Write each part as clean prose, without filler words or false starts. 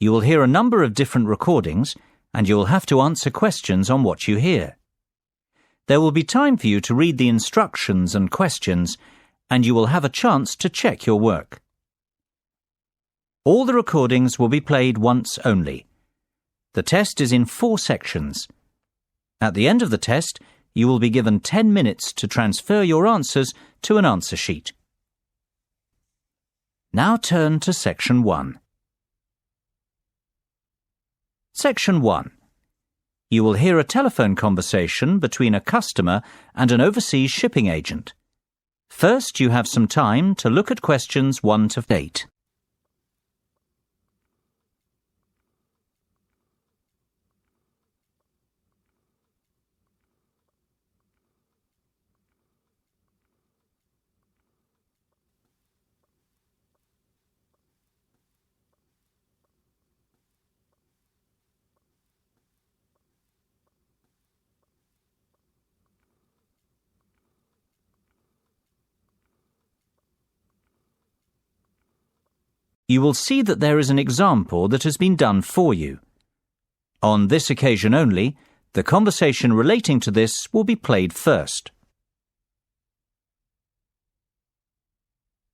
You will hear a number of different recordings, and you will have to answer questions on what you hear. There will be time for you to read the instructions and questions, and you will have a chance to check your work. All the recordings will be played once only. The test is in 4 sections. At the end of the test, you will be given 10 minutes to transfer your answers to an answer sheet. Now turn to Section 1. Section 1. You will hear a telephone conversation between a customer and an overseas shipping agent. First, you have some time to look at questions 1 to 8. You will see that there is an example that has been done for you. On this occasion only, the conversation relating to this will be played first.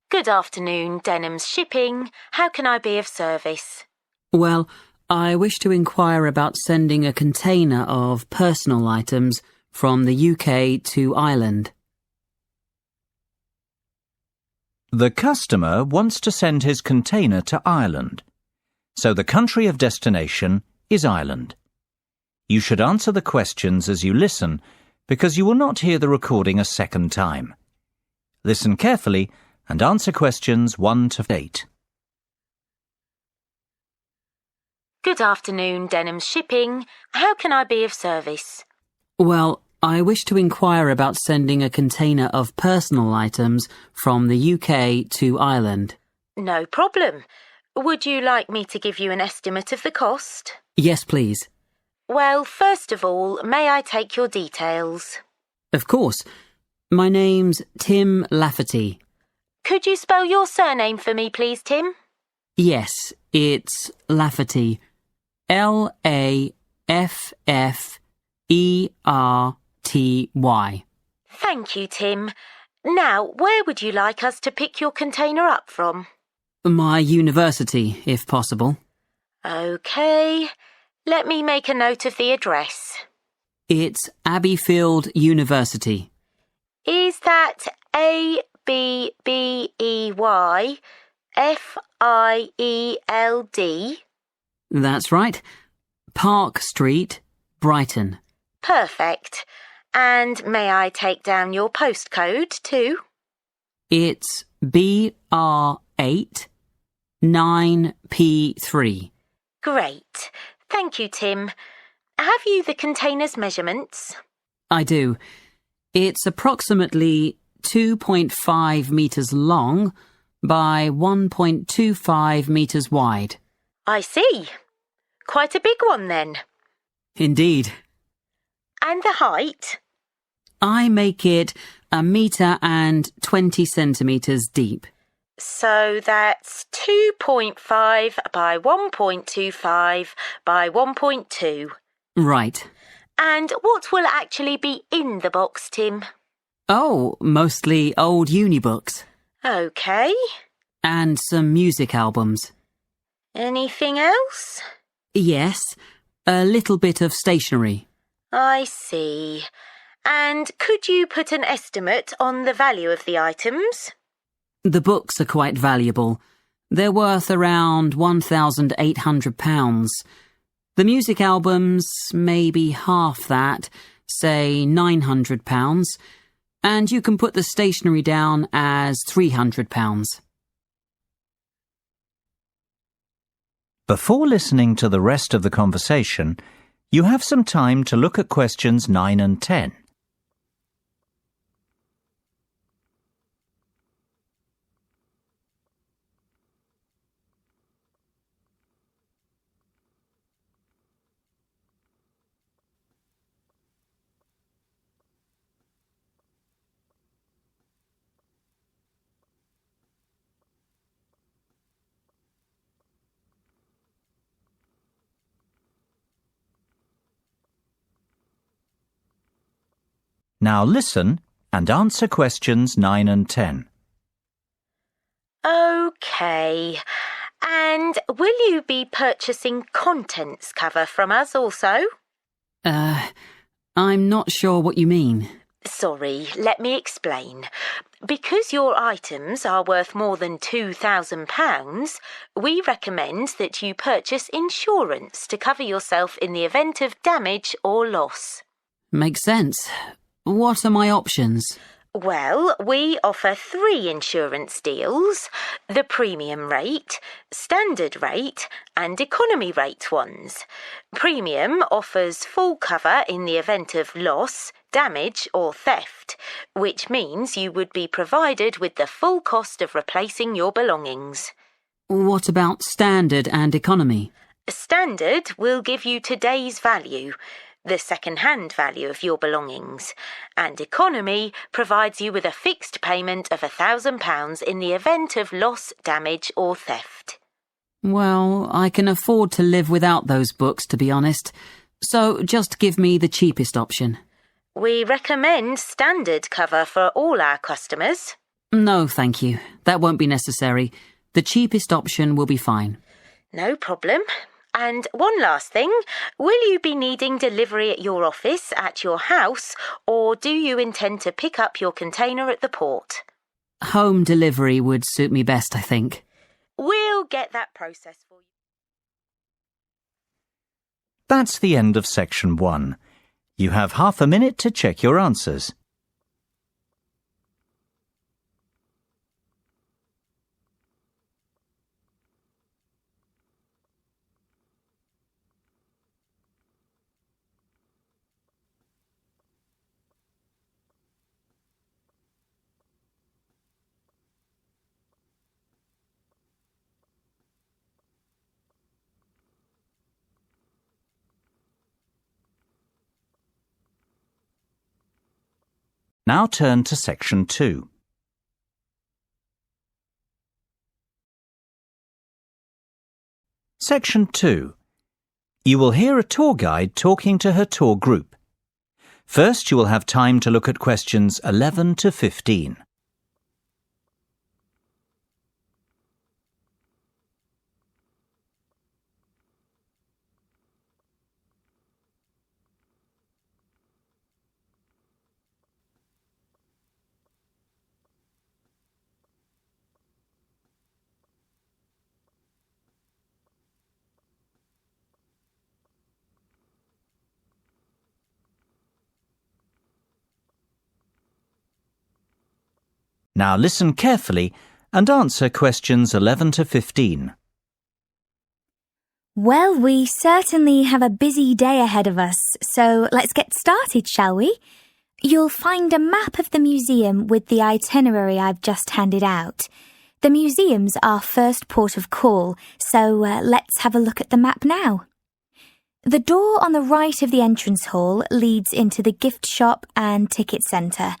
Good afternoon, Denham's Shipping. How can I be of service? Well, I wish to inquire about sending a container of personal items from the UK to Ireland. The customer wants to send his container to Ireland, so the country of destination is Ireland. You should answer the questions as you listen, because you will not hear the recording a second time. Listen carefully and answer questions 1 to 8. Good afternoon, Denham's Shipping. How can I be of service? Well, I wish to inquire about sending a container of personal items from the UK to Ireland. No problem. Would you like me to give you an estimate of the cost? Yes, please. Well, first of all, may I take your details? Of course. My name's Tim Lafferty. Could you spell your surname for me, please, Tim? Yes, it's Lafferty. L-A-F-F-E-R-T-Y. Thank you, Tim. Now, where would you like us to pick your container up from? My university, if possible. OK. Let me make a note of the address. It's Abbeyfield University. Is that Abbeyfield? That's right. Park Street, Brighton. Perfect. And may I take down your postcode too? It's BR8 9P3. Great. Thank you, Tim. Have you the container's measurements? I do. It's approximately 2.5 metres long by 1.25 metres wide. I see. Quite a big one then. Indeed. And the height? I make it 1 metre and 20 centimetres deep. So that's 2.5 by 1.25 by 1.2. Right. And what will actually be in the box, Tim? Oh, mostly old uni books. OK. And some music albums. Anything else? Yes, a little bit of stationery. I see. And could you put an estimate on the value of the items? The books are quite valuable. They're worth around £1,800. The music albums, maybe half that, say £900. And you can put the stationery down as £300. Before listening to the rest of the conversation, you have some time to look at questions 9 and 10. Now listen and answer questions 9 and 10. OK. And will you be purchasing contents cover from us also? I'm not sure what you mean. Sorry, let me explain. Because your items are worth more than £2,000, we recommend that you purchase insurance to cover yourself in the event of damage or loss. Makes sense. What are my options? Well, we offer 3 insurance deals: the premium rate, standard rate and economy rate ones. Premium offers full cover in the event of loss, damage or theft, which means you would be provided with the full cost of replacing your belongings. What about standard and economy? Standard will give you today's value, the second-hand value of your belongings, and economy provides you with a fixed payment of £1,000 in the event of loss, damage or theft. Well, I can afford to live without those books, to be honest. So just give me the cheapest option. We recommend standard cover for all our customers. No, thank you. That won't be necessary. The cheapest option will be fine. No problem. And one last thing, will you be needing delivery at your office, at your house, or do you intend to pick up your container at the port? Home delivery would suit me best, I think. We'll get that process for you. That's the end of section 1. You have half a minute to check your answers. Now turn to section 2. Section 2. You will hear a tour guide talking to her tour group. First, you will have time to look at questions 11 to 15. Now listen carefully and answer questions 11 to 15. Well, we certainly have a busy day ahead of us, so let's get started, shall we? You'll find a map of the museum with the itinerary I've just handed out. The museum's our first port of call, so let's have a look at the map now. The door on the right of the entrance hall leads into the gift shop and ticket centre.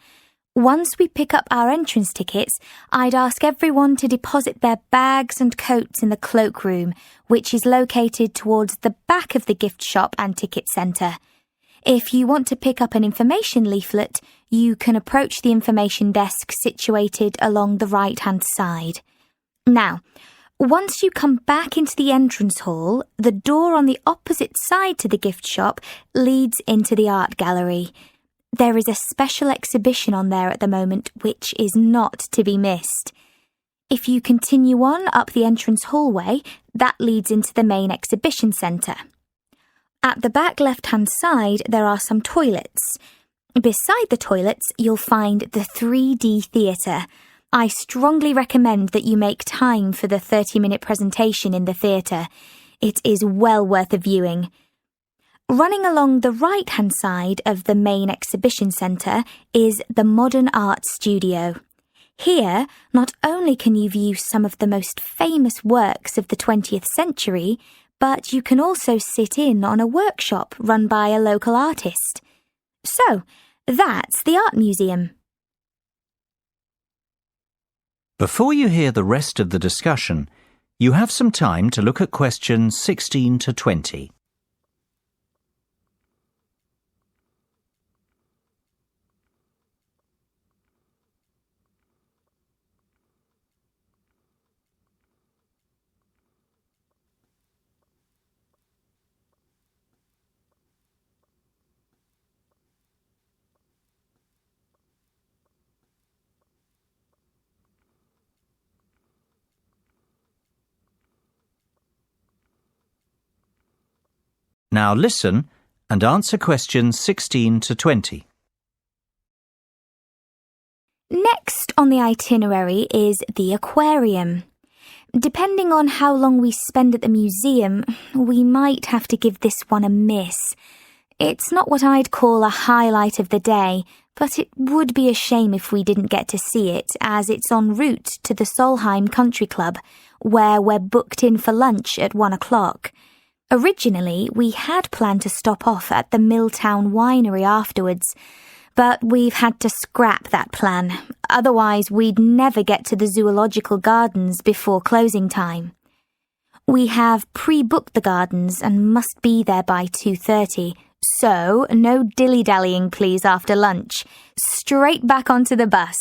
Once we pick up our entrance tickets, I'd ask everyone to deposit their bags and coats in the cloakroom, which is located towards the back of the gift shop and ticket centre. If you want to pick up an information leaflet, you can approach the information desk situated along the right-hand side. Now, once you come back into the entrance hall, the door on the opposite side to the gift shop leads into the art gallery. There is a special exhibition on there at the moment which is not to be missed. If you continue on up the entrance hallway, that leads into the main exhibition centre. At the back left-hand side, there are some toilets. Beside the toilets, you'll find the 3D theatre. I strongly recommend that you make time for the 30-minute presentation in the theatre. It is well worth a viewing. Running along the right-hand side of the main exhibition centre is the Modern Art Studio. Here, not only can you view some of the most famous works of the 20th century, but you can also sit in on a workshop run by a local artist. So, that's the Art Museum. Before you hear the rest of the discussion, you have some time to look at questions 16 to 20. Now listen and answer questions 16 to 20. Next on the itinerary is the aquarium. Depending on how long we spend at the museum, we might have to give this one a miss. It's not what I'd call a highlight of the day, but it would be a shame if we didn't get to see it, as it's en route to the Solheim Country Club, where we're booked in for lunch at 1 o'clock. Originally, we had planned to stop off at the Milltown Winery afterwards, but we've had to scrap that plan. Otherwise, we'd never get to the zoological gardens before closing time. We have pre-booked the gardens and must be there by 2:30, so no dilly-dallying please after lunch. Straight back onto the bus.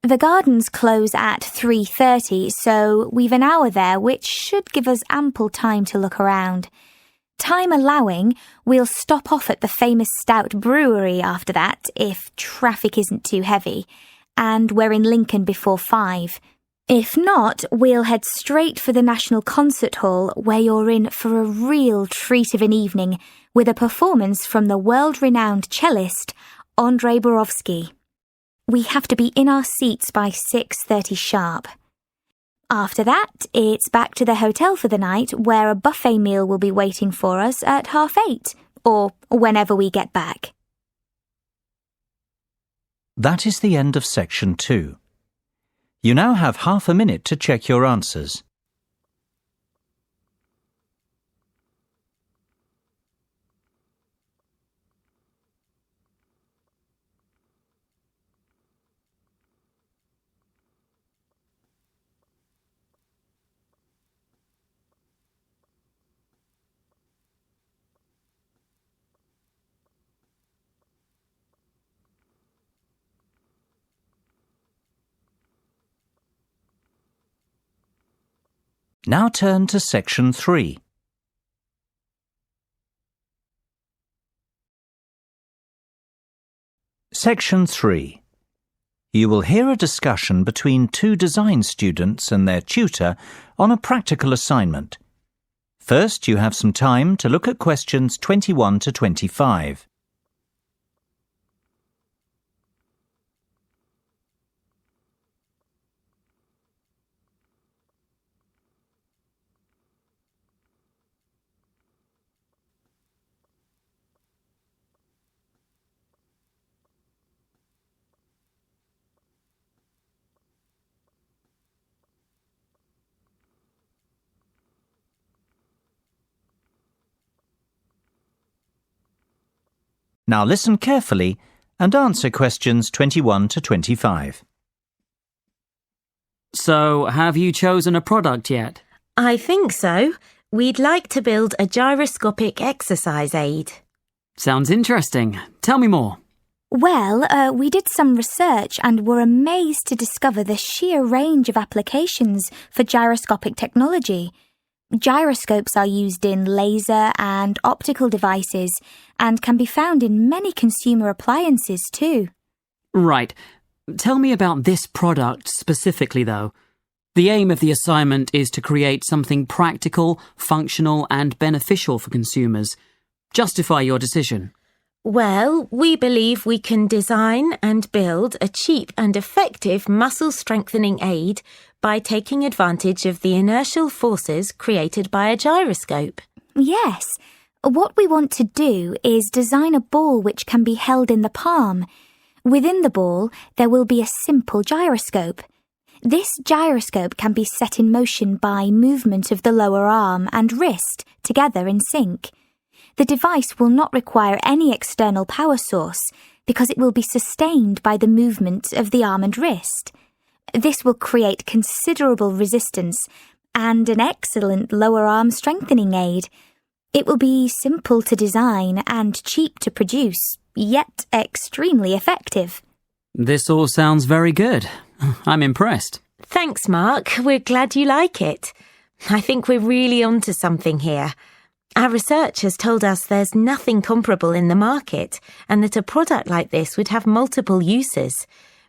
The gardens close at 3:30, so we've an hour there, which should give us ample time to look around. Time allowing, we'll stop off at the famous Stout Brewery after that, if traffic isn't too heavy, and we're in Lincoln before 5. If not, we'll head straight for the National Concert Hall, where you're in for a real treat of an evening, with a performance from the world-renowned cellist, Andrei Borovsky. We have to be in our seats by 6:30 sharp. After that, it's back to the hotel for the night, where a buffet meal will be waiting for us at 8:30, or whenever we get back. That is the end of section 2. You now have half a minute to check your answers. Now turn to section 3. Section 3. You will hear a discussion between 2 design students and their tutor on a practical assignment. First, you have some time to look at questions 21 to 25. Now listen carefully and answer questions 21 to 25. So, have you chosen a product yet? I think so. We'd like to build a gyroscopic exercise aid. Sounds interesting. Tell me more. Well, we did some research and were amazed to discover the sheer range of applications for gyroscopic technology. Gyroscopes are used in laser and optical devices and can be found in many consumer appliances too. Right. Tell me about this product specifically, though. The aim of the assignment is to create something practical, functional, and beneficial for consumers. Justify your decision. Well, we believe we can design and build a cheap and effective muscle strengthening aid by taking advantage of the inertial forces created by a gyroscope. Yes. What we want to do is design a ball which can be held in the palm. Within the ball, there will be a simple gyroscope. This gyroscope can be set in motion by movement of the lower arm and wrist together in sync. The device will not require any external power source because it will be sustained by the movement of the arm and wrist. This will create considerable resistance and an excellent lower arm strengthening aid. It will be simple to design and cheap to produce, yet extremely effective. This all sounds very good. I'm impressed. Thanks, Mark. We're glad you like it. I think we're really onto something here. Our research has told us there's nothing comparable in the market and that a product like this would have multiple uses.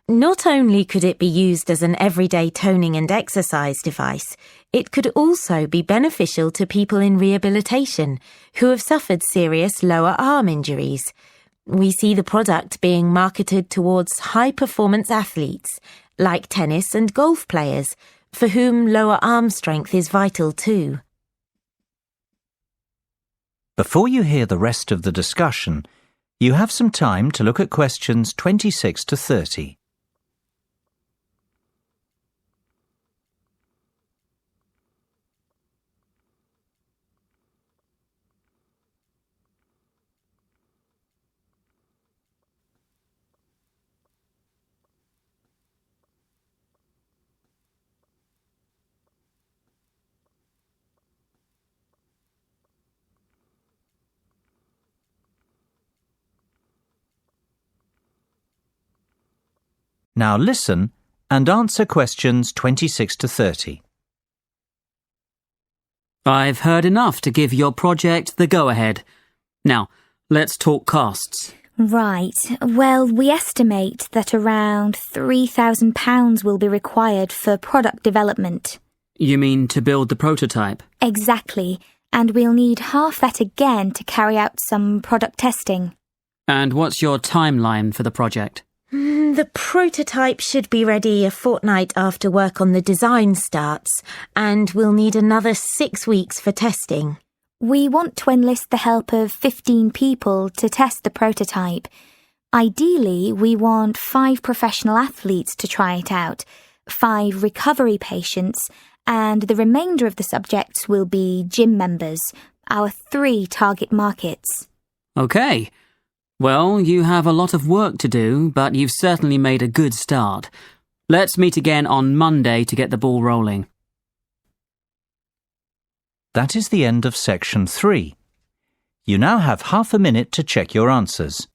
Not only could it be used as an everyday toning and exercise device, It could also be beneficial to people in rehabilitation who have suffered serious lower arm injuries. We see the product being marketed towards high-performance athletes, like tennis and golf players, for whom lower arm strength is vital too. Before you hear the rest of the discussion, you have some time to look at questions 26 to 30. Now listen and answer questions 26 to 30. I've heard enough to give your project the go-ahead. Now, let's talk costs. Right. Well, we estimate that around £3,000 will be required for product development. You mean to build the prototype? Exactly. And we'll need half that again to carry out some product testing. And what's your timeline for the project? The prototype should be ready a fortnight after work on the design starts, and we'll need another 6 weeks for testing. We want to enlist the help of 15 people to test the prototype. Ideally, we want 5 professional athletes to try it out, 5 recovery patients, and the remainder of the subjects will be gym members, our 3 target markets. Okay. Well, you have a lot of work to do, but you've certainly made a good start. Let's meet again on Monday to get the ball rolling. That is the end of section 3. You now have half a minute to check your answers.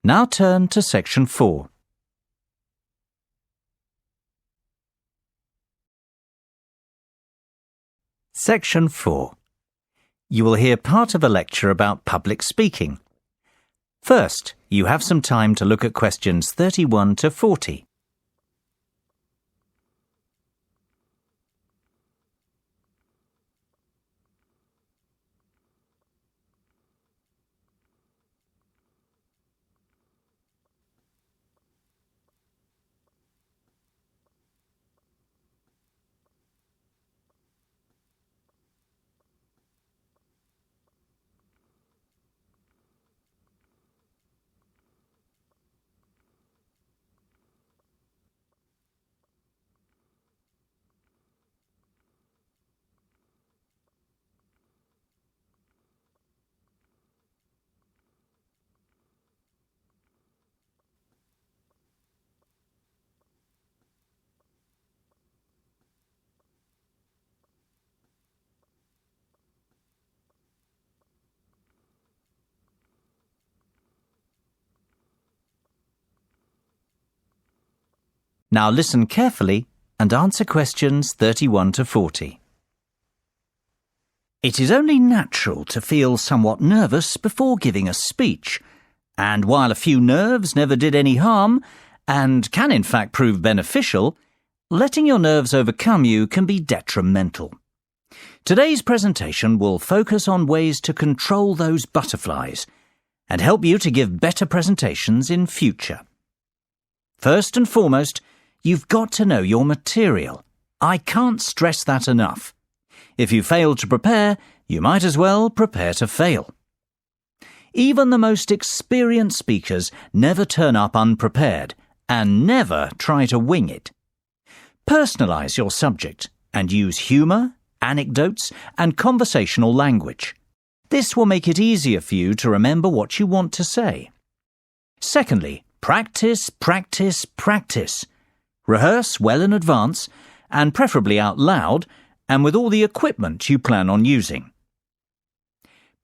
Now turn to section 4. Section 4. You will hear part of a lecture about public speaking. First, you have some time to look at questions 31 to 40. Now listen carefully and answer questions 31 to 40. It is only natural to feel somewhat nervous before giving a speech, and while a few nerves never did any harm, and can in fact prove beneficial, letting your nerves overcome you can be detrimental. Today's presentation will focus on ways to control those butterflies and help you to give better presentations in future. First and foremost, you've got to know your material. I can't stress that enough. If you fail to prepare, you might as well prepare to fail. Even the most experienced speakers never turn up unprepared and never try to wing it. Personalize your subject and use humour, anecdotes, and conversational language. This will make it easier for you to remember what you want to say. Secondly, practice, practice, practice. Rehearse well in advance, and preferably out loud, and with all the equipment you plan on using.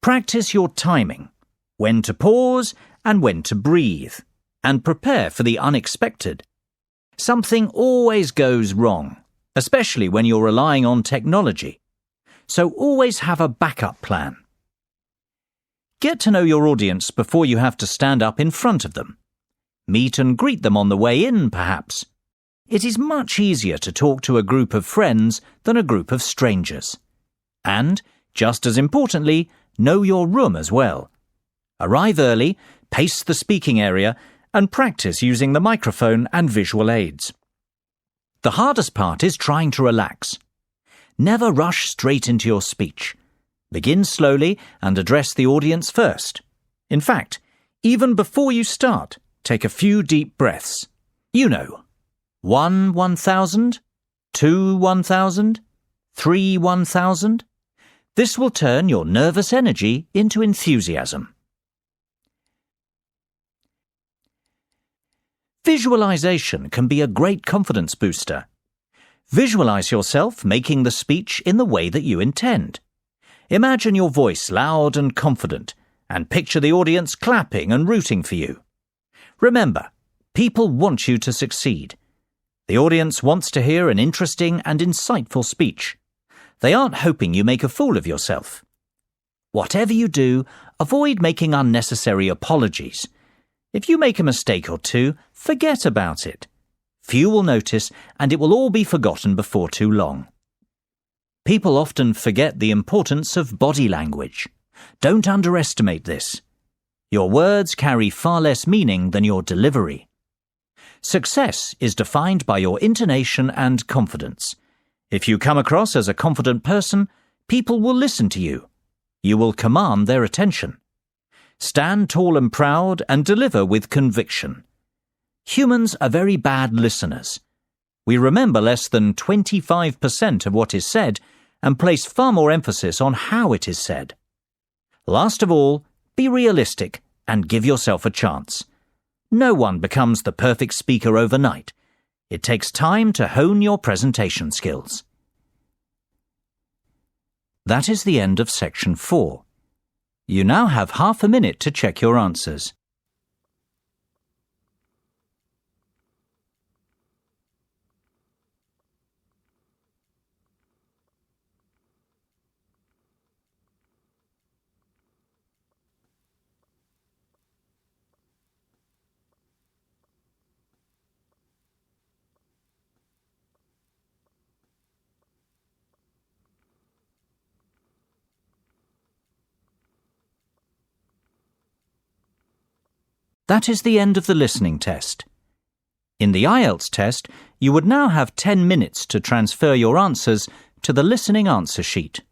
Practice your timing, when to pause and when to breathe, and prepare for the unexpected. Something always goes wrong, especially when you're relying on technology, so always have a backup plan. Get to know your audience before you have to stand up in front of them. Meet and greet them on the way in, perhaps. It is much easier to talk to a group of friends than a group of strangers. And, just as importantly, know your room as well. Arrive early, pace the speaking area, and practice using the microphone and visual aids. The hardest part is trying to relax. Never rush straight into your speech. Begin slowly and address the audience first. In fact, even before you start, take a few deep breaths. 1 1,000, 2 1,000, 3 1,000. This will turn your nervous energy into enthusiasm. Visualization can be a great confidence booster. Visualize yourself making the speech in the way that you intend. Imagine your voice loud and confident, and picture the audience clapping and rooting for you. Remember, people want you to succeed. The audience wants to hear an interesting and insightful speech. They aren't hoping you make a fool of yourself. Whatever you do, avoid making unnecessary apologies. If you make a mistake or two, forget about it. Few will notice, and it will all be forgotten before too long. People often forget the importance of body language. Don't underestimate this. Your words carry far less meaning than your delivery. Success is defined by your intonation and confidence. If you come across as a confident person, people will listen to you. You will command their attention. Stand tall and proud and deliver with conviction. Humans are very bad listeners. We remember less than 25% of what is said and place far more emphasis on how it is said. Last of all, be realistic and give yourself a chance. No one becomes the perfect speaker overnight. It takes time to hone your presentation skills. That is the end of section 4. You now have half a minute to check your answers. That is the end of the listening test. In the Ielts test, you would now have 10 minutes to transfer your answers to the listening answer sheet.